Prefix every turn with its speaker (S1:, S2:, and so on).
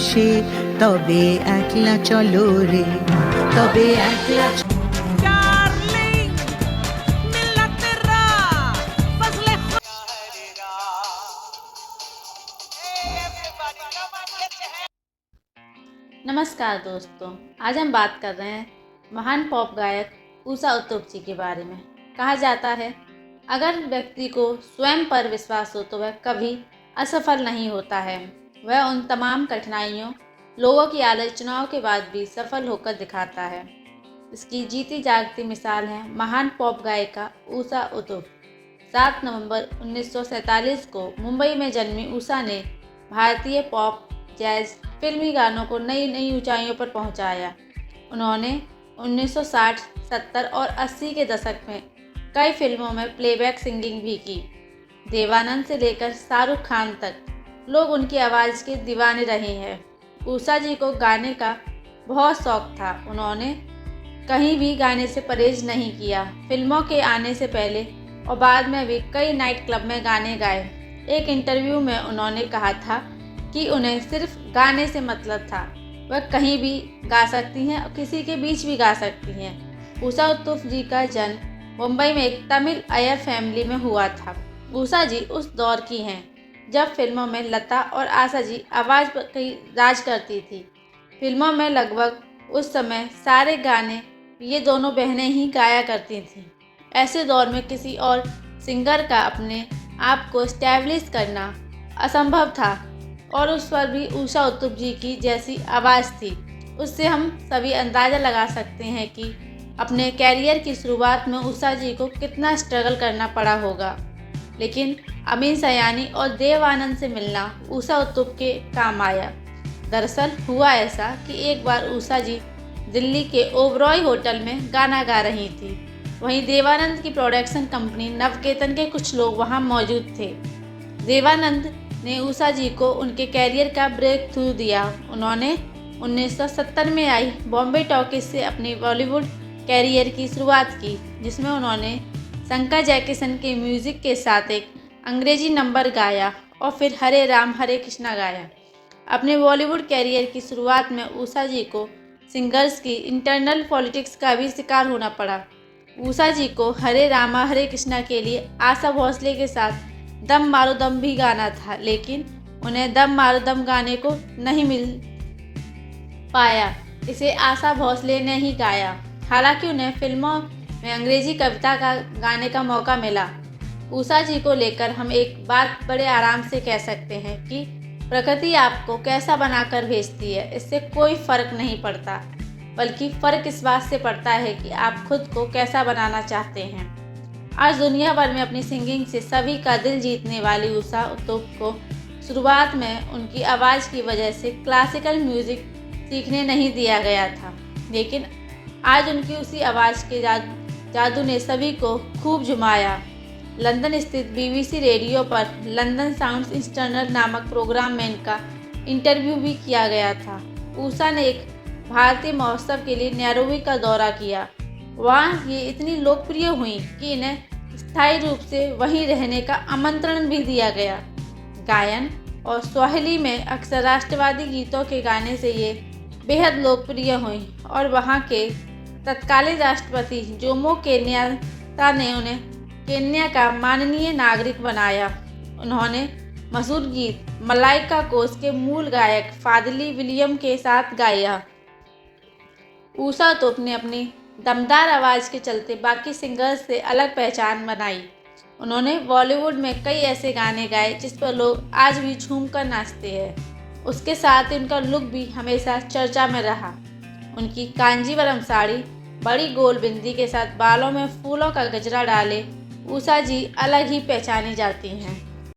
S1: ভেসে, তবে একলা চলো রে, তবে একলা
S2: नमस्कार दोस्तों, आज हम बात कर रहे हैं महान पॉप गायक ऊषा उत्तुप जी के बारे में। कहा जाता है, अगर व्यक्ति को स्वयं पर विश्वास हो तो वह कभी असफल नहीं होता है। वह उन तमाम कठिनाइयों, लोगों की आलोचनाओं के बाद भी सफल होकर दिखाता है। इसकी जीती जागती मिसाल है महान पॉप गायिका ऊषा उत्तुप। 7 नवंबर 1947 को मुंबई में जन्मी ऊषा ने भारतीय पॉप, जैज, फिल्मी गानों को नई नई ऊंचाइयों पर पहुंचाया। उन्होंने 1960, 70 और 80 के दशक में कई फिल्मों में प्लेबैक सिंगिंग भी की। देवानंद से लेकर शाहरुख खान तक लोग उनकी आवाज़ के दीवाने रहे हैं। ऊषा जी को गाने का बहुत शौक था। उन्होंने कहीं भी गाने से परहेज नहीं किया। फिल्मों के आने से पहले और बाद में भी कई नाइट क्लब में गाने गाए। एक इंटरव्यू में उन्होंने कहा था कि उन्हें सिर्फ गाने से मतलब था। वह कहीं भी गा सकती हैं और किसी के बीच भी गा सकती हैं। ऊषा उत्तुप जी का जन्म मुंबई में एक तमिल अय्यर फैमिली में हुआ था। ऊषा जी उस दौर की हैं जब फिल्मों में लता और आशा जी आवाज़ पर कई राज करती थी। फिल्मों में लगभग उस समय सारे गाने ये दोनों बहनें ही गाया करती थीं। ऐसे दौर में किसी और सिंगर का अपने आप को एस्टैब्लिश करना असंभव था और उस पर भी ऊषा उत्तुप जी की जैसी आवाज़ थी। उससे हम सभी अंदाज़ा लगा सकते हैं कि अपने कैरियर की शुरुआत में ऊषा जी को कितना स्ट्रगल करना पड़ा होगा। लेकिन अमीन सयानी और देव आनंद से मिलना ऊषा उत्तुप के काम आया। दरअसल हुआ ऐसा कि एक बार ऊषा जी दिल्ली के ओबरॉय होटल में गाना गा रही थी। वहीं देवानंद की प्रोडक्शन कंपनी नवकेतन के कुछ लोग वहां मौजूद थे। देवानंद ने ऊषा जी को उनके कैरियर का ब्रेक थ्रू दिया। उन्होंने 1970 में आई बॉम्बे टॉकीज से अपनी बॉलीवुड कैरियर की शुरुआत की, जिसमें उन्होंने शंकर जयकिशन के म्यूज़िक के साथ एक अंग्रेजी नंबर गाया और फिर हरे राम हरे कृष्णा गाया। अपने बॉलीवुड कैरियर की शुरुआत में ऊषा जी को सिंगर्स की इंटरनल पॉलिटिक्स का भी शिकार होना पड़ा। ऊषा जी को हरे रामा हरे कृष्णा के लिए आशा भोसले के साथ दम मारो दम भी गाना था, लेकिन उन्हें दम मारो दम गाने को नहीं मिल पाया। इसे आशा भोसले ने ही गाया। हालांकि उन्हें फिल्मों में अंग्रेजी कविता का गाने का मौका मिला। ऊषा जी को लेकर हम एक बात बड़े आराम से कह सकते हैं कि प्रकृति आपको कैसा बनाकर भेजती है, इससे कोई फर्क नहीं पड़ता, बल्कि फ़र्क इस बात से पड़ता है कि आप खुद को कैसा बनाना चाहते हैं। आज दुनिया भर में अपनी सिंगिंग से सभी का दिल जीतने वाली ऊषा उत्तुप को शुरुआत में उनकी आवाज़ की वजह से क्लासिकल म्यूज़िक सीखने नहीं दिया गया था, लेकिन आज उनकी उसी आवाज़ के जादू ने सभी को खूब झुमाया। लंदन स्थित BBC रेडियो पर लंदन साउंड्स इंटरनल नामक प्रोग्राम में इनका इंटरव्यू भी किया गया था। ऊषा ने एक भारतीय महोत्सव के लिए नैरोबी का दौरा किया। वहाँ ये इतनी लोकप्रिय हुई कि इन्हें स्थायी रूप से वहीं रहने का आमंत्रण भी दिया गया। गायन और स्वाहिली में अक्सर राष्ट्रवादी गीतों के गाने से ये बेहद लोकप्रिय हुई और वहाँ के तत्कालीन राष्ट्रपति जोमो केन्यात्ता ने उन्हें केन्या का माननीय नागरिक बनाया। उन्होंने मशहूर गीत मलाइका कोस के मूल गायक फादली विलियम के साथ गाया। ऊषा उत्तुप ने अपनी दमदार आवाज़ के चलते बाकी सिंगर्स से अलग पहचान बनाई। उन्होंने बॉलीवुड में कई ऐसे गाने गाए जिस पर लोग आज भी झूमकर नाचते हैं। उसके साथ ही उनका लुक भी हमेशा चर्चा में रहा। उनकी कांजीवरम साड़ी, बड़ी गोल बिंदी के साथ बालों में फूलों का गजरा डाले ऊषा जी अलग ही पहचानी जाती हैं।